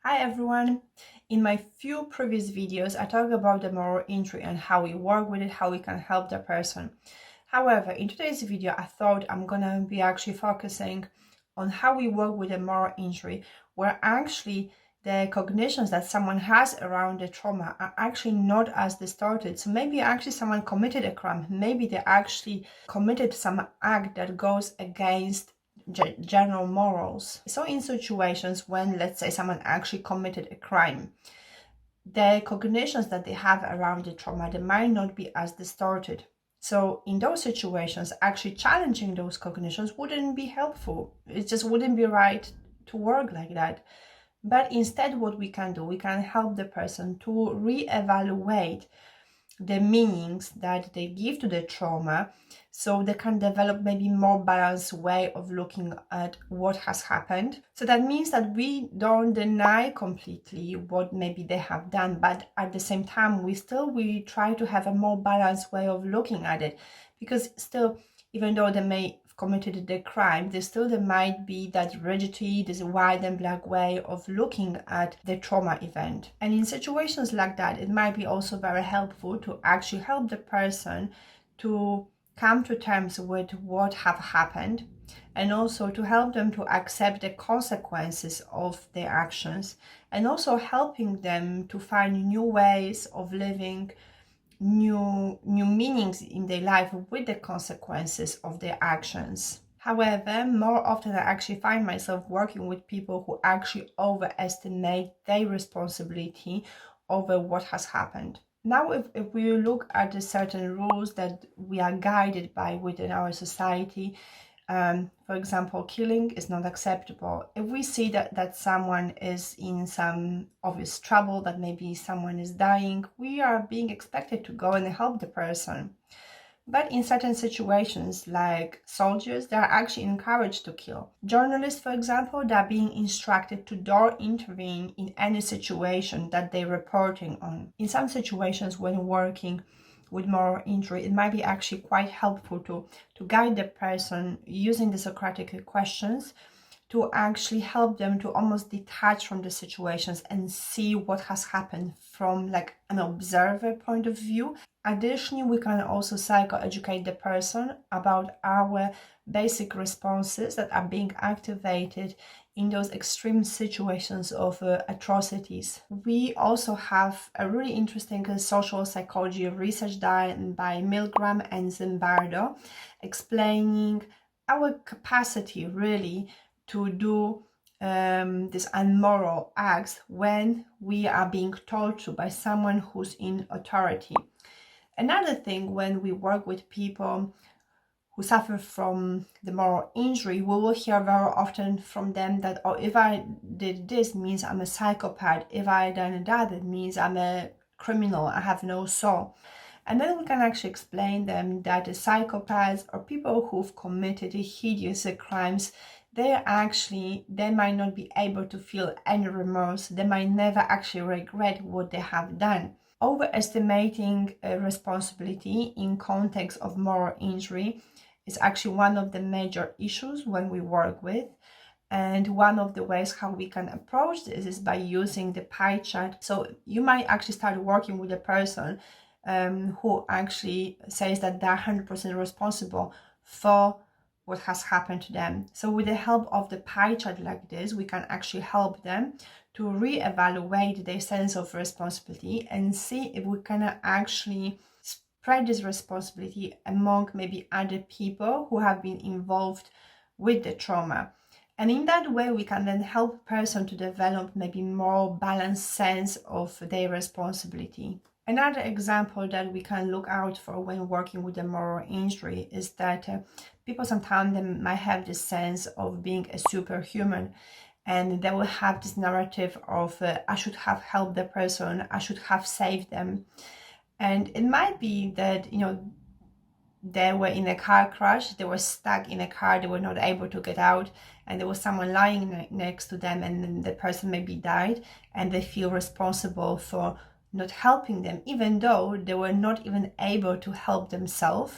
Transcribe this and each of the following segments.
Hi everyone! In my few previous videos, I talked about the moral injury and how we work with it, how we can help the person. However, in today's video, I thought I'm gonna be actually focusing on how we work with a moral injury, where actually the cognitions that someone has around the trauma are actually not as distorted. So maybe actually someone committed a crime, maybe they actually committed some act that goes against general morals. So in situations when, let's say, someone actually committed a crime, the cognitions that they have around the trauma, they might not be as distorted. So in those situations, actually challenging those cognitions wouldn't be helpful. It just wouldn't be right to work like that. But instead, what we can do, we can help the person to reevaluate the meanings that they give to the trauma, so they can develop maybe more balanced way of looking at what has happened. So that means that we don't deny completely what maybe they have done, but at the same time we try to have a more balanced way of looking at it, because still, even though they may committed the crime, there might be that rigidity, this white and black way of looking at the trauma event. And in situations like that, it might be also very helpful to actually help the person to come to terms with what have happened, and also to help them to accept the consequences of their actions, and also helping them to find new ways of living, new meanings in their life with the consequences of their actions. However, more often I actually find myself working with people who actually overestimate their responsibility over what has happened. Now, if we look at the certain rules that we are guided by within our society, for example, killing is not acceptable. If we see that someone is in some obvious trouble, that maybe someone is dying, we are being expected to go and help the person. But in certain situations, like soldiers, they are actually encouraged to kill. Journalists, for example, they are being instructed to don't intervene in any situation that they're reporting on. In some situations, when working with moral injury, it might be actually quite helpful to guide the person using the Socratic questions, to actually help them to almost detach from the situations and see what has happened from like an observer point of view. Additionally, we can also psychoeducate the person about our basic responses that are being activated in those extreme situations of atrocities. We also have a really interesting social psychology research done by Milgram and Zimbardo, explaining our capacity really to do these unmoral acts when we are being told to by someone who's in authority. Another thing, when we work with people who suffer from the moral injury, we will hear very often from them that, oh, if I did this, means I'm a psychopath. If I done that, it means I'm a criminal. I have no soul. And then we can actually explain them that the psychopaths or people who've committed hideous crimes, they might not be able to feel any remorse. They might never actually regret what they have done. Overestimating responsibility in context of moral injury is actually one of the major issues when we work with. And one of the ways how we can approach this is by using the pie chart. So you might actually start working with a person who actually says that they're 100% responsible for what has happened to them. So with the help of the pie chart like this, we can actually help them to reevaluate their sense of responsibility and see if we can actually spread this responsibility among maybe other people who have been involved with the trauma. And in that way, we can then help a person to develop maybe more balanced sense of their responsibility. Another example that we can look out for when working with a moral injury is that people sometimes they might have this sense of being a superhuman, and they will have this narrative of I should have helped the person, I should have saved them. And it might be that, they were in a car crash, they were stuck in a car, they were not able to get out, and there was someone lying next to them, and then the person maybe died, and they feel responsible for not helping them, even though they were not even able to help themselves.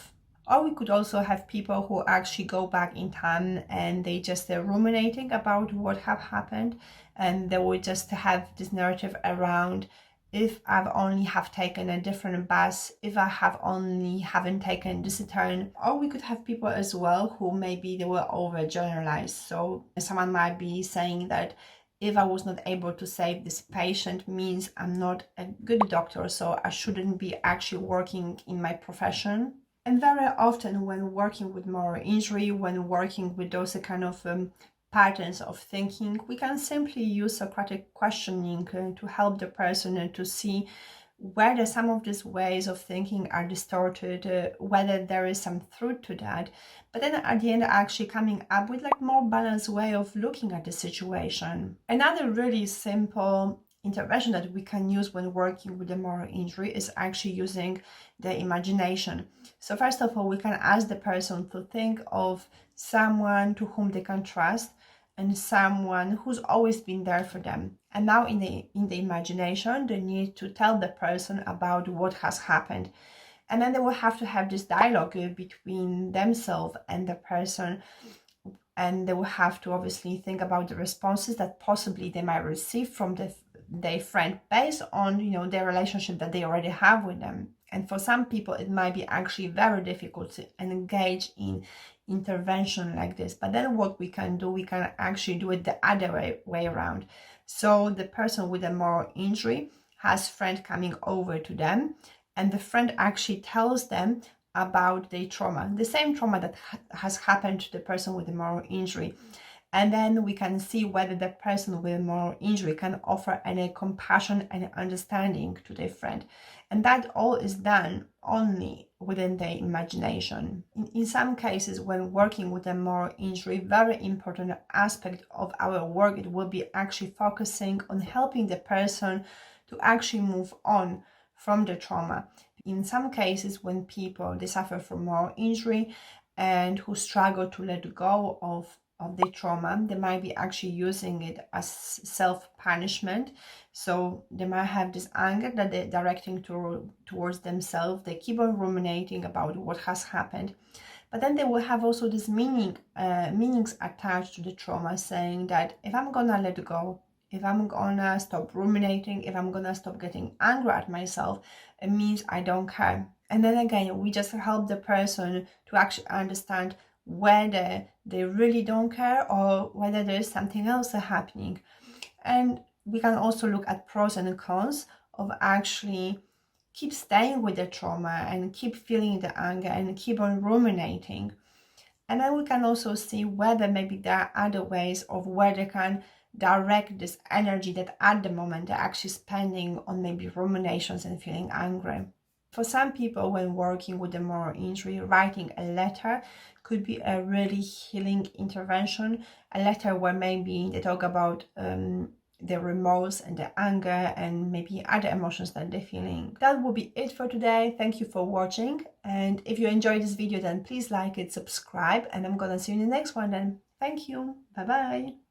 Or we could also have people who actually go back in time and they just ruminating about what have happened, and they would just have this narrative around, if I've only have taken a different bus, if I have only haven't taken this turn. Or we could have people as well who maybe they were overgeneralized. So someone might be saying that if I was not able to save this patient means I'm not a good doctor, so I shouldn't be actually working in my profession. And very often when working with moral injury, when working with those kind of patterns of thinking, we can simply use Socratic questioning to help the person to see whether some of these ways of thinking are distorted, whether there is some truth to that, but then at the end actually coming up with like more balanced way of looking at the situation. Another really simple intervention that we can use when working with the moral injury is actually using the imagination. So first of all, we can ask the person to think of someone to whom they can trust and someone who's always been there for them. And now in the imagination, they need to tell the person about what has happened. And then they will have to have this dialogue between themselves and the person. And they will have to obviously think about the responses that possibly they might receive from their friend based on, you know, their relationship that they already have with them. And for some people, it might be actually very difficult to engage in intervention like this. But then what we can do, we can actually do it the other way around. So the person with a moral injury has friend coming over to them, and the friend actually tells them about their trauma, the same trauma that has happened to the person with the moral injury. And then we can see whether the person with moral injury can offer any compassion and understanding to their friend. And that all is done only within their imagination. In some cases, when working with a moral injury, very important aspect of our work, it will be actually focusing on helping the person to actually move on from the trauma. In some cases, when people, they suffer from moral injury and who struggle to let go of the trauma, they might be actually using it as self-punishment. So they might have this anger that they're directing towards themselves. They keep on ruminating about what has happened. But then they will have also this meanings attached to the trauma, saying that if I'm gonna let go, if I'm gonna stop ruminating, if I'm gonna stop getting angry at myself, it means I don't care. And then again, we just help the person to actually understand whether they really don't care or whether there's something else happening. And we can also look at pros and cons of actually keep staying with the trauma and keep feeling the anger and keep on ruminating. And then we can also see whether maybe there are other ways of where they can direct this energy that at the moment they're actually spending on maybe ruminations and feeling angry. For some people, when working with a moral injury, writing a letter could be a really healing intervention. A letter where maybe they talk about the remorse and the anger and maybe other emotions that they're feeling. That will be it for today. Thank you for watching. And if you enjoyed this video, then please like it, subscribe, and I'm gonna see you in the next one then. Thank you. Bye bye.